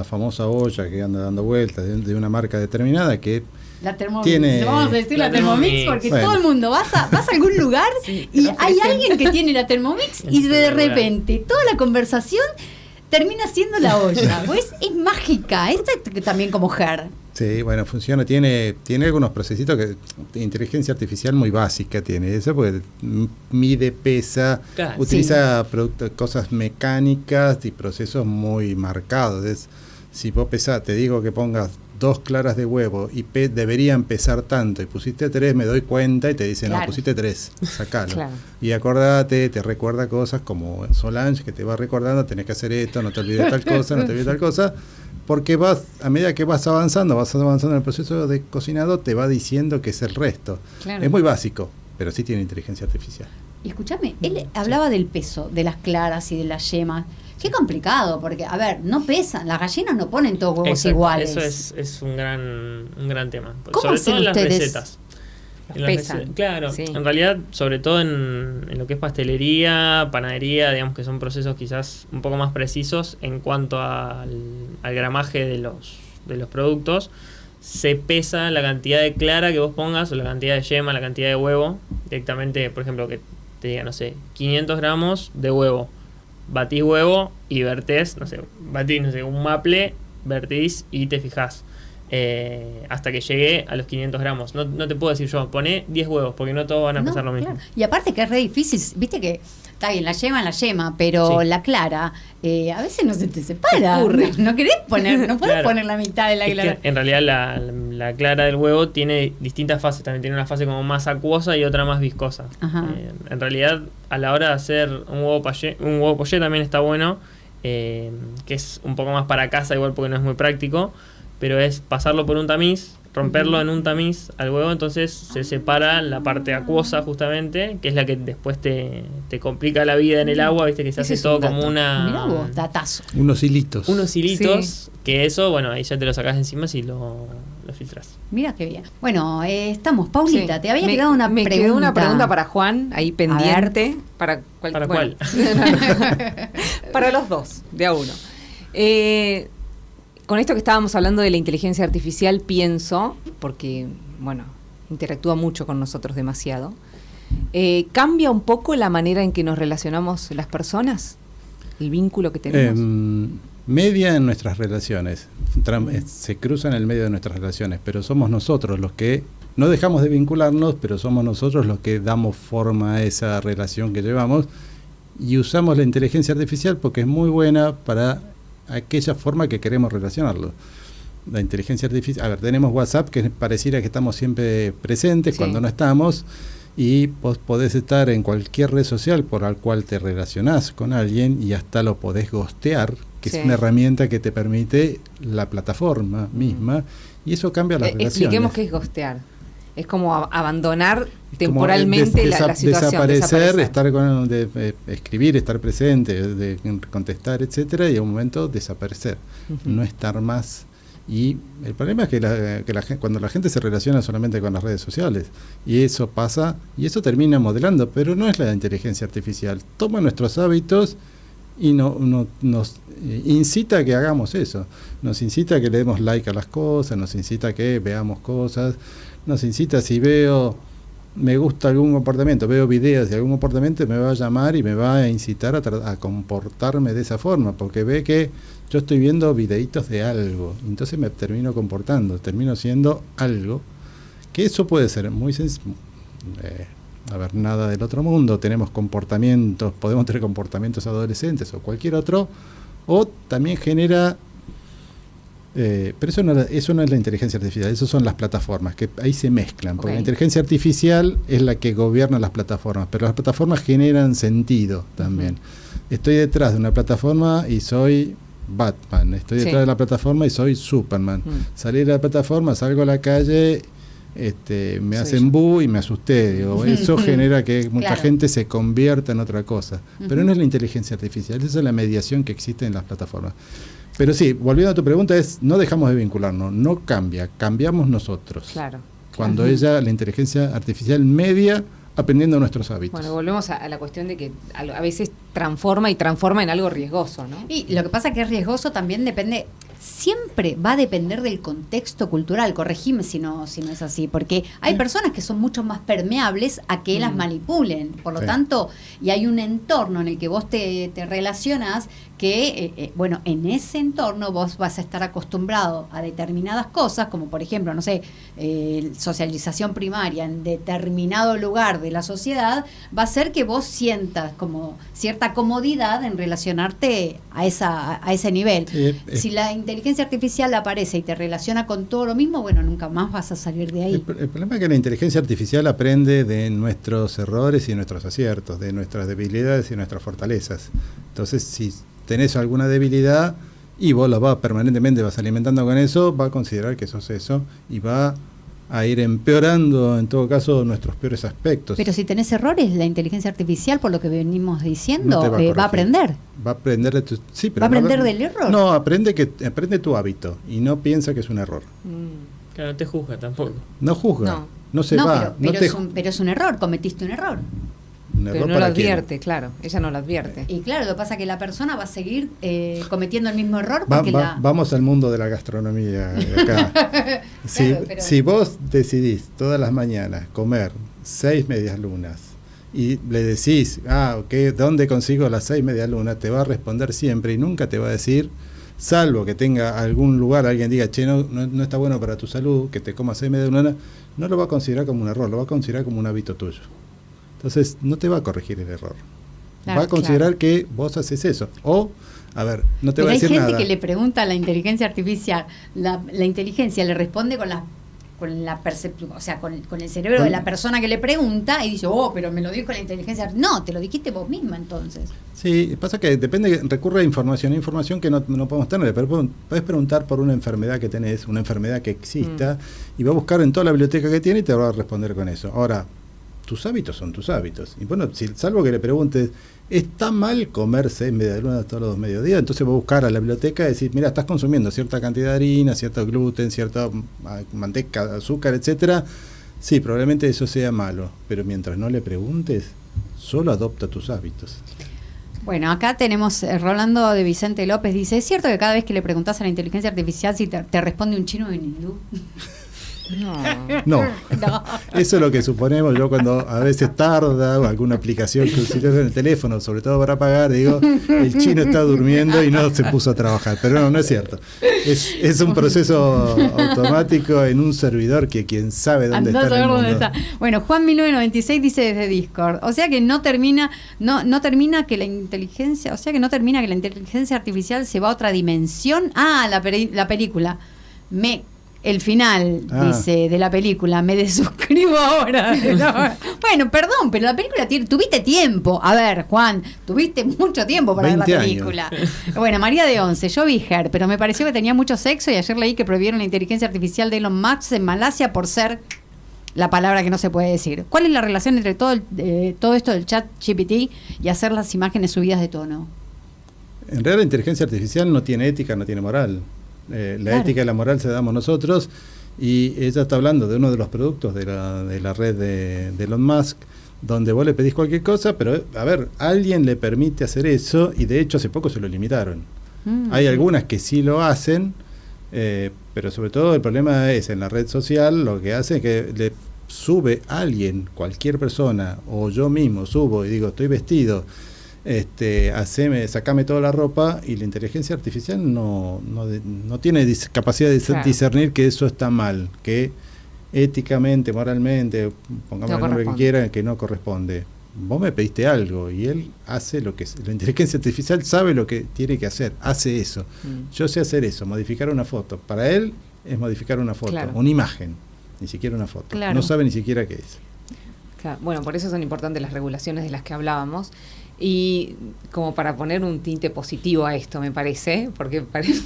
famosa olla que anda dando vueltas de una marca determinada que La Thermomix, Tiene- vamos a decir la La Thermomix Thermomix. porque Bueno. todo el mundo vas a algún lugar Sí, te y lo hay ofrecen. alguien que tiene la Thermomix y Es de espectacular. repente toda la conversación termina siendo la olla. Pues es mágica, esta también como Her. sí, bueno, funciona, tiene algunos procesitos que de inteligencia artificial muy básica tiene eso, porque mide, pesa, Claro. utiliza cosas mecánicas y procesos muy marcados. Si vos pesás, te digo que pongas 2 claras de huevo y deberían pesar tanto y pusiste 3, me doy cuenta y te dice, Claro. no, pusiste 3, sacalo. Claro. Y acordate, te recuerda cosas como Solange, que te va recordando, tenés que hacer esto, no te olvides tal cosa, no te olvides tal cosa, porque a medida que vas avanzando en el proceso de cocinado, te va diciendo que es el resto. Claro. Es muy básico, pero sí tiene inteligencia artificial. Y escúchame, él hablaba del peso, de las claras y de las yemas. Qué complicado, porque, a ver, no pesan, las gallinas no ponen todos huevos Exacto, iguales. eso es un gran tema. ¿Cómo Sobre hacen todo en las ustedes? recetas. Los En las pesan. claro, Sí. en realidad, sobre todo en lo que es pastelería, panadería, digamos que son procesos quizás un poco más precisos en cuanto al gramaje de los productos. Se pesa la cantidad de clara que vos pongas o la cantidad de yema, la cantidad de huevo. Directamente, por ejemplo, que te diga, no sé, 500 gramos de huevo. Batís huevo y vertés, batís, un maple, vertís y te fijás. Hasta que llegue a los 500 gramos. No te puedo decir yo, poné 10 huevos, porque no todos van a No, pesar lo mismo. claro. Y aparte que es re difícil, viste que está bien, la yema, pero Sí. la clara, a veces no se te separa. Escurre. No querés poner, no podés Claro. poner la mitad de la Es clara. que en realidad la clara del huevo tiene distintas fases. También tiene una fase como más acuosa y otra más viscosa. Ajá. En realidad, a la hora de hacer un huevo poché también está bueno que es un poco más para casa igual porque no es muy práctico, pero es pasarlo por un tamiz, romperlo en un tamiz al huevo, entonces se separa la parte acuosa justamente, que es la que después te complica la vida en el agua, viste que se hace todo como Mirá vos, datazo. Unos hilitos. unos hilitos, que eso, bueno, ahí ya te lo sacás de encima si lo filtras. Mira qué bien. Bueno, estamos. Paulita, Sí. te había quedado una me pregunta. quedó una pregunta para Juan, ahí pendiente. ¿Para cuál? ¿Para bueno. Para los dos, de a uno. Con esto que estábamos hablando de la inteligencia artificial, pienso, porque, bueno, interactúa mucho con nosotros demasiado, ¿cambia un poco la manera en que nos relacionamos las personas? ¿El vínculo que tenemos? Media en nuestras relaciones, se cruza en el medio de nuestras relaciones, pero somos nosotros los que no dejamos de vincularnos, pero somos nosotros los que damos forma a esa relación que llevamos y usamos la inteligencia artificial porque es muy buena para aquella forma que queremos relacionarlo. La inteligencia artificial, a ver, tenemos WhatsApp que pareciera que estamos siempre presentes cuando no estamos, y vos podés estar en cualquier red social por la cual te relacionás con alguien y hasta lo podés ghostear, que es una herramienta que te permite la plataforma misma, y eso cambia las relaciones. Expliquemos qué es ghostear. Es como abandonar temporalmente la situación. Desaparecer, estar escribir, estar presente, de contestar, etcétera, y a un momento desaparecer, no estar más. Y el problema es que cuando la gente se relaciona solamente con las redes sociales, y eso pasa, y eso termina modelando, pero no es la inteligencia artificial. Toma nuestros hábitos y nos incita a que hagamos eso, nos incita a que le demos like a las cosas, nos incita a que veamos cosas, nos incita, si me gusta algún comportamiento, veo videos de algún comportamiento, me va a llamar y me va a incitar a comportarme de esa forma, porque ve que yo estoy viendo videitos de algo, entonces me termino comportando, termino siendo algo, que eso puede ser muy sencillo. A ver, nada del otro mundo, tenemos comportamientos, podemos tener comportamientos adolescentes o cualquier otro, o también genera, pero eso no es la inteligencia artificial, eso son las plataformas, que ahí se mezclan, porque la inteligencia artificial es la que gobierna las plataformas, pero las plataformas generan sentido también. Estoy detrás de una plataforma y soy Batman, estoy detrás de la plataforma y soy Superman. Salir de la plataforma, salgo a la calle, me hacen bu y me asusté, digo, eso genera que mucha gente se convierta en otra cosa, pero no es la inteligencia artificial, esa es la mediación que existe en las plataformas. Pero sí, volviendo a tu pregunta, no dejamos de vincularnos, no cambia, cambiamos nosotros. Claro. Cuando la inteligencia artificial media aprendiendo nuestros hábitos. Bueno, volvemos a la cuestión de que a veces transforma en algo riesgoso, ¿no? Y lo que pasa que es riesgoso también depende, siempre va a depender del contexto cultural, corregime si no es así, porque hay personas que son mucho más permeables a que las manipulen, por lo tanto, y hay un entorno en el que vos te relacionás que, bueno, en ese entorno vos vas a estar acostumbrado a determinadas cosas, como por ejemplo, no sé, socialización primaria en determinado lugar de la sociedad, va a hacer que vos sientas como cierta comodidad en relacionarte a ese nivel. Si la inteligencia artificial aparece y te relaciona con todo lo mismo, bueno, nunca más vas a salir de ahí. El problema es que la inteligencia artificial aprende de nuestros errores y nuestros aciertos, de nuestras debilidades y nuestras fortalezas. Entonces, si tenés alguna debilidad y vos la permanentemente vas alimentando con eso, va a considerar que sos eso y va a ir empeorando en todo caso nuestros peores aspectos. Pero si tenés errores, la inteligencia artificial, por lo que venimos diciendo, va a aprender. Va a aprender de va a aprender del error. No, aprende tu hábito y no piensa que es un error. Claro, no te juzga tampoco. No juzga, no se va. Pero es un error, cometiste un error. Pero no lo advierte, claro, ella no lo advierte. Y claro, lo que pasa es que la persona va a seguir cometiendo el mismo error porque vamos al mundo de la gastronomía acá. Si vos decidís todas las mañanas comer 6 medialunas y le decís, ¿dónde consigo las 6 medialunas? Te va a responder siempre y nunca te va a decir, salvo que tenga algún lugar, alguien diga, che, no está bueno para tu salud, que te comas 6 medialunas, no lo va a considerar como un error, lo va a considerar como un hábito tuyo. Entonces, no te va a corregir el error. Va a considerar que vos haces eso. O, a ver, no te va a decir nada. Hay gente que le pregunta a la inteligencia artificial, la inteligencia le responde con las la percepción, o sea, con el cerebro de la persona que le pregunta y dice, pero me lo dijo la inteligencia. No, te lo dijiste vos misma entonces. Sí, pasa que depende, recurre a información que no podemos tener, pero podés preguntar por una enfermedad que tenés, una enfermedad que exista, y va a buscar en toda la biblioteca que tiene y te va a responder con eso. Ahora, tus hábitos son tus hábitos. Y bueno, salvo que le preguntes, ¿está mal comer 6 medialunas todos los mediodías? Entonces va a buscar a la biblioteca y decir, mira, estás consumiendo cierta cantidad de harina, cierto gluten, cierta manteca, azúcar, etcétera. Sí, probablemente eso sea malo, pero mientras no le preguntes, solo adopta tus hábitos. Bueno, acá tenemos Rolando de Vicente López, dice, ¿es cierto que cada vez que le preguntás a la inteligencia artificial si te responde un chino en hindú? No. Eso es lo que suponemos. Yo cuando a veces tarda o alguna aplicación que utilizo en el teléfono, sobre todo para pagar, digo, el chino está durmiendo y no se puso a trabajar. Pero no es cierto. Es un proceso automático en un servidor que quien sabe dónde está en el mundo. Está. Bueno, Juan 1996 dice desde Discord, o sea que no termina que la inteligencia artificial se va a otra dimensión. La película. El final, dice, de la película, me desuscribo ahora. Bueno, perdón, pero la película tuviste tiempo. A ver, Juan, tuviste mucho tiempo para ver la película. Bueno, María de Once, yo vi Her, pero me pareció que tenía mucho sexo y ayer leí que prohibieron la inteligencia artificial de Elon Musk en Malasia por ser la palabra que no se puede decir. ¿Cuál es la relación entre todo esto del chat GPT y hacer las imágenes subidas de tono? En realidad la inteligencia artificial no tiene ética, no tiene moral. La ética y la moral se damos nosotros, y ella está hablando de uno de los productos de la red de Elon Musk, donde vos le pedís cualquier cosa, pero a ver, alguien le permite hacer eso, y de hecho hace poco se lo limitaron. Hay algunas que sí lo hacen, pero sobre todo el problema es en la red social, lo que hace es que le sube alguien, cualquier persona, o yo mismo subo y digo, estoy vestido, sacame toda la ropa, y la inteligencia artificial no tiene capacidad de discernir que eso está mal, que éticamente, moralmente, pongamos el nombre que quieran, que no corresponde. Vos me pediste algo y él hace lo que la inteligencia artificial sabe lo que tiene que hacer, hace eso. Yo sé hacer eso, modificar una foto. Para él es modificar una foto, una imagen, ni siquiera una foto. No sabe ni siquiera qué es. Claro. Bueno, por eso son importantes las regulaciones de las que hablábamos. Y como para poner un tinte positivo a esto, me parece, porque parece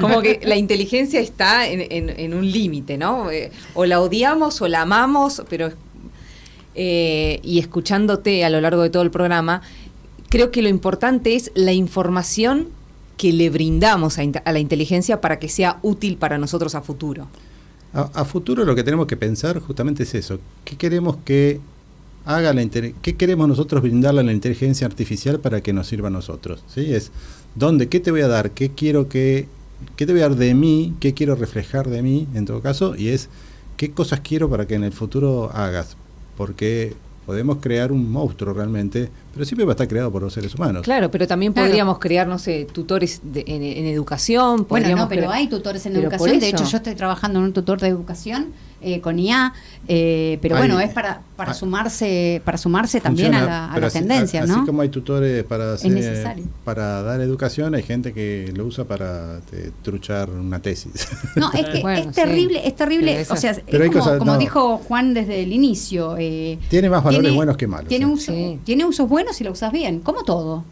como que la inteligencia está en un límite, ¿no? O la odiamos o la amamos, pero y escuchándote a lo largo de todo el programa, creo que lo importante es la información que le brindamos a la inteligencia para que sea útil para nosotros a futuro. A futuro lo que tenemos que pensar justamente es eso. ¿Qué queremos que haga qué queremos nosotros brindarle a la inteligencia artificial para que nos sirva a nosotros? ¿Sí? Es qué te voy a dar, qué te voy a dar de mí, qué quiero reflejar de mí, en todo caso, y es qué cosas quiero para que en el futuro hagas, porque podemos crear un monstruo realmente, pero siempre va a estar creado por los seres humanos. Claro, pero también podríamos crear, no sé, tutores en educación. Bueno, no, pero hay tutores en educación. De hecho, yo estoy trabajando en un tutor de educación con IA, pero bueno, es para sumarse también a la tendencia, ¿no? Así como hay tutores es necesario. Para dar educación, hay gente que lo usa para truchar una tesis. No, es que es terrible, o sea, como dijo Juan desde el inicio. Tiene más valores buenos que malos. Tiene usos buenos si lo usas bien, como todo.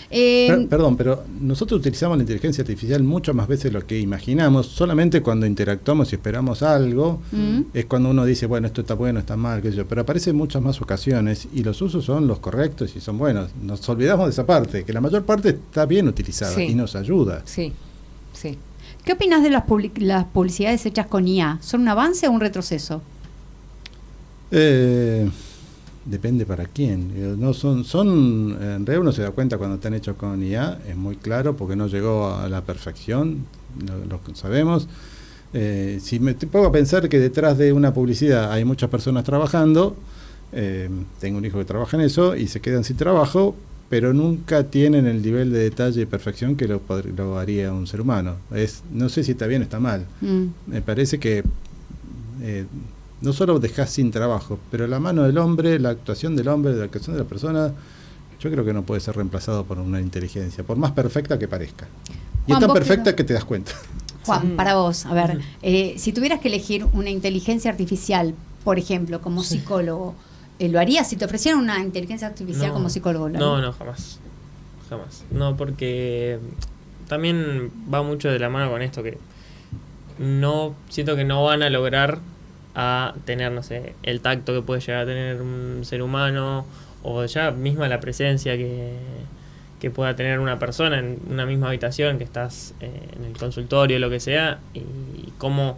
Perdón, pero nosotros utilizamos la inteligencia artificial muchas más veces de lo que imaginamos. Solamente cuando interactuamos y esperamos algo, es cuando uno dice, bueno, esto está bueno, está mal, qué sé yo. Pero aparece en muchas más ocasiones y los usos son los correctos y son buenos. Nos olvidamos de esa parte, que la mayor parte está bien utilizada y nos ayuda. Sí. ¿Qué opinas de las publicidades hechas con IA? ¿Son un avance o un retroceso? Depende para quién. No son en realidad uno se da cuenta cuando están hechos con IA, es muy claro porque no llegó a la perfección, lo sabemos. Si me pongo a pensar que detrás de una publicidad hay muchas personas trabajando, tengo un hijo que trabaja en eso y se quedan sin trabajo, pero nunca tienen el nivel de detalle y perfección que lo haría un ser humano. No sé si está bien o está mal. Me parece que no solo dejás sin trabajo, pero la mano del hombre, la actuación del hombre, la actuación de la persona, yo creo que no puede ser reemplazado por una inteligencia, por más perfecta que parezca. Y es tan perfecta que te das cuenta. Juan, para vos, a ver, si tuvieras que elegir una inteligencia artificial, por ejemplo, como psicólogo, ¿lo harías? Si te ofrecieran una inteligencia artificial No. como psicólogo, ¿lo harías? No, jamás. Jamás. No, porque también va mucho de la mano con esto que no siento que no van a lograr a tener, no sé, el tacto que puede llegar a tener un ser humano o ya misma la presencia que pueda tener una persona en una misma habitación, que estás en el consultorio, lo que sea, y cómo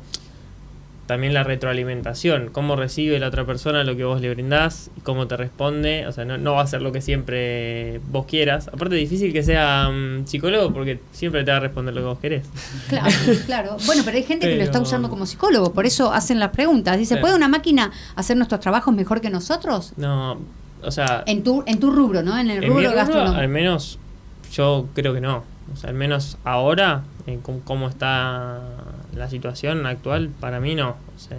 también la retroalimentación, cómo recibe la otra persona lo que vos le brindás y cómo te responde. O sea, no va a ser lo que siempre vos quieras. Aparte, es difícil que sea psicólogo porque siempre te va a responder lo que vos querés. Claro, claro. Bueno, pero hay gente que lo está Pero- usando como psicólogo, por eso hacen las preguntas. Dice, Claro. ¿puede una máquina hacer nuestros trabajos mejor que nosotros? No, o sea, En tu rubro, ¿no? En el en mi rubro rubro, gastronómico. al menos yo creo que no. O sea, al menos ahora, en cómo está la situación actual, para mí no. O sea,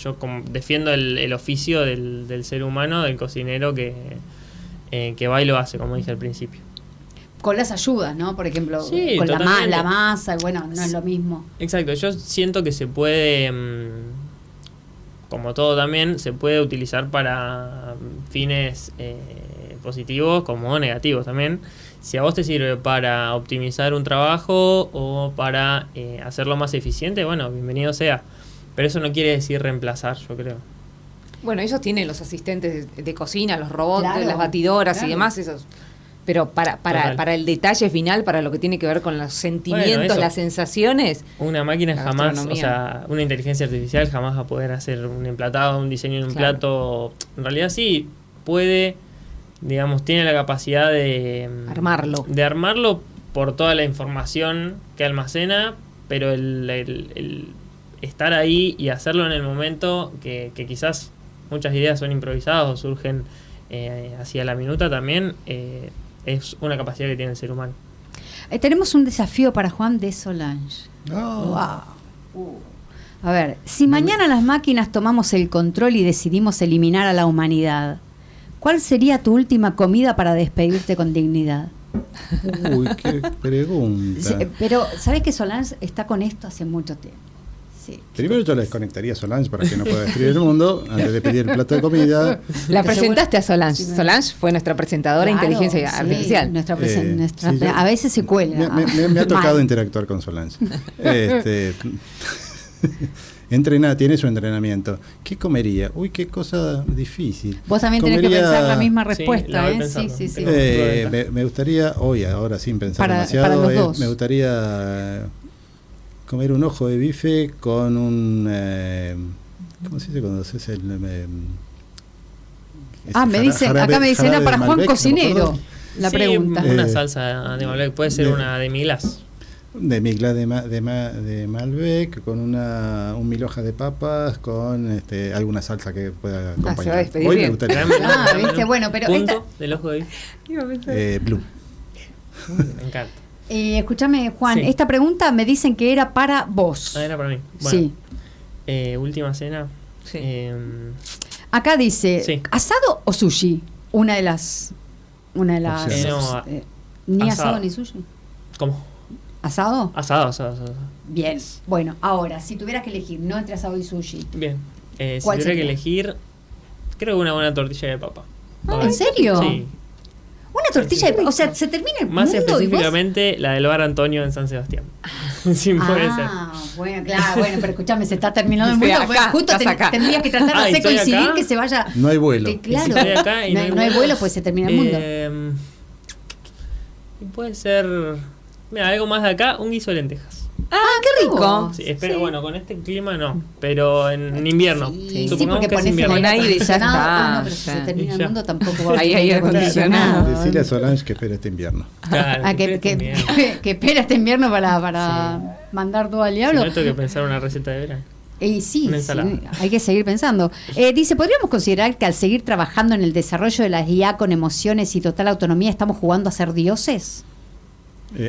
yo defiendo el oficio del ser humano, del cocinero que va y lo hace, como dije al principio. Con las ayudas, ¿no? Por ejemplo, Sí, con totalmente. la masa, bueno, no es lo mismo. Exacto, yo siento que se puede, como todo también, se puede utilizar para fines positivos como negativos también. Si a vos te sirve para optimizar un trabajo o para hacerlo más eficiente, bueno, bienvenido sea. Pero eso no quiere decir reemplazar, yo creo. Bueno, ellos tienen los asistentes de cocina, los robots, Claro, las batidoras claro. y demás, esos. Pero Total. para el detalle final, para lo que tiene que ver con los sentimientos, eso. las sensaciones, Una máquina La jamás, o gastronomía. sea, una inteligencia artificial jamás va a poder hacer un emplatado, un diseño de un Claro. plato. En realidad sí, puede, digamos, tiene la capacidad de Armarlo. De armarlo por toda la información que almacena, pero el estar ahí y hacerlo en el momento que quizás muchas ideas son improvisadas o surgen hacia la minuta también, es una capacidad que tiene el ser humano. Tenemos un desafío para Juan de Solange. No. Wow. A ver, si mañana las máquinas tomamos el control y decidimos eliminar a la humanidad, ¿cuál sería tu última comida para despedirte con dignidad? Uy, qué pregunta. Sí, pero, ¿sabes que Solange está con esto hace mucho tiempo? Sí. Primero yo le desconectaría a Solange para que no pueda destruir el mundo antes de pedir el plato de comida. la presentaste a Solange. Sí, Solange fue nuestra presentadora de Claro, inteligencia sí, artificial. nuestra sí, yo- a veces se cuela. Me ha tocado Mal. interactuar con Solange. Tiene su entrenamiento. ¿Qué comería? Uy, qué cosa difícil. Vos también tenés que Comería- pensar la misma Sí, respuesta, la voy ¿eh? pensando. Sí, sí, sí. Tengo- Me gustaría, ahora sin pensar Para demasiado, los dos. me gustaría comer un ojo de bife con un... ¿cómo se dice cuando haces el... Me dicen, acá me dicen, jarabe para de Juan Malbec, no me Cocinero, acuerdo. la Sí, pregunta. una Eh, salsa de Malbec, puede ser de- una de miglas. De migla de Malbec, con un mil hojas de papas, con alguna salsa que pueda acompañar. se va a despedir Hoy me bien. gustaría Viste, bueno, pero Punto del ojo de Blue. Me encanta. escúchame, Juan, Sí. esta pregunta me dicen que era para vos. Ah, era para mí. Bueno, Sí. última cena. Sí. Acá dice, Sí. ¿asado o sushi? Una de las Opciones. No, ni asado. asado ni sushi. ¿Cómo? ¿Asado? Asado. Bien. Bueno, ahora, si tuvieras que elegir, no entre asado y sushi. Bien. Si ¿Cuál tuviera que sería? elegir, creo que una buena tortilla de papa. ¿En serio? Sí. Una tortilla de... O sea, se termina el Más mundo y vos... específicamente la del bar Antonio en San Sebastián. Sí, puede ser. Bueno, claro, bueno, pero escúchame, se está terminando el Estoy mundo. acá, Justo estás acá. tendrías que tratar de Ah, hacer ¿estoy coincidir acá? que se vaya... No hay vuelo. Claro, Y si estoy acá y no hay vuelo, pues se termina el mundo. Y puede ser. Mira, algo más de acá, un guiso de lentejas. ¡Qué rico! Sí, espero, bueno, con este clima no, pero en invierno. Sí, Supongamos porque que es pones el invierno. Con aire aire y ya acondicionado. está, No, pero si ya. se termina Y el ya. mundo tampoco va a Ahí haber hay aire aire acondicionado. Decirle a Solange que espere este invierno. Claro, Ah, que espera este invierno para mandar todo al Si diablo. no tengo que pensar una receta de verano. Y sí, Una ensalada. sí, hay que seguir pensando. Dice, ¿podríamos considerar que al seguir trabajando en el desarrollo de las IA con emociones y total autonomía estamos jugando a ser dioses?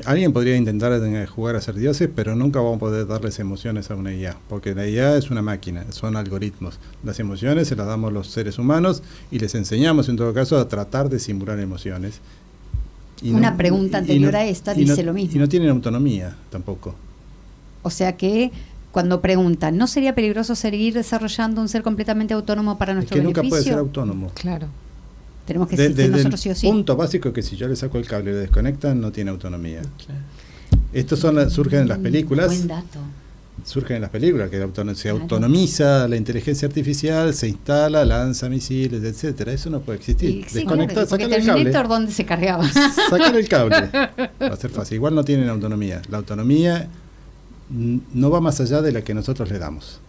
Alguien podría intentar jugar a ser dioses, pero nunca vamos a poder darles emociones a una IA, porque la IA es una máquina, son algoritmos. Las emociones se las damos los seres humanos y les enseñamos en todo caso a tratar de simular emociones. Y Una pregunta anterior a esta dice lo mismo. Y no tienen autonomía tampoco. O sea que cuando preguntan, ¿no sería peligroso seguir desarrollando un ser completamente autónomo para Es nuestro que nunca beneficio? puede ser autónomo. Claro. Tenemos que existir Desde nosotros sí o el sí. punto básico que si yo le saco el cable y lo desconectan, no tiene autonomía. Claro. Estos surgen en las películas. Buen dato. Surgen en las películas, que se Claro. autonomiza la inteligencia artificial, se instala, lanza misiles, etcétera. Eso no puede existir. Y, sí, Desconectar, claro, porque sacar el cable. Terminator, ¿dónde se cargaba? Sacar el cable. Va a ser fácil. Igual no tienen autonomía. La autonomía no va más allá de la que nosotros le damos.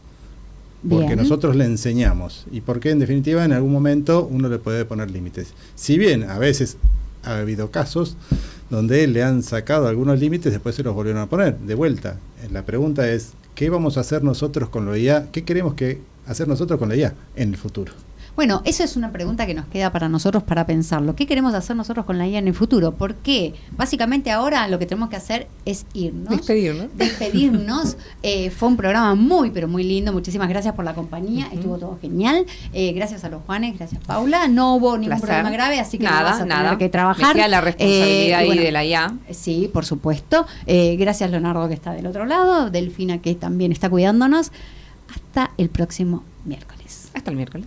Porque Bien. nosotros le enseñamos. Y porque en definitiva en algún momento uno le puede poner límites. Si bien a veces ha habido casos donde le han sacado algunos límites, después se los volvieron a poner de vuelta. La pregunta es, ¿qué vamos a hacer nosotros con la IA? ¿Qué queremos hacer nosotros con la IA en el futuro? Bueno, esa es una pregunta que nos queda para nosotros para pensarlo. ¿Qué queremos hacer nosotros con la IA en el futuro? Porque básicamente ahora lo que tenemos que hacer es irnos. Despedirnos. Fue un programa muy, pero muy lindo. Muchísimas gracias por la compañía. Estuvo todo genial. Gracias a los Juanes, gracias Paula. No hubo ningún Placer. problema grave, así que no Nada, vas a nada. tener que trabajar. Me queda la responsabilidad y ahí bueno, de la IA. Sí, por supuesto. Gracias Leonardo que está del otro lado. Delfina que también está cuidándonos. Hasta el próximo miércoles. Hasta el miércoles.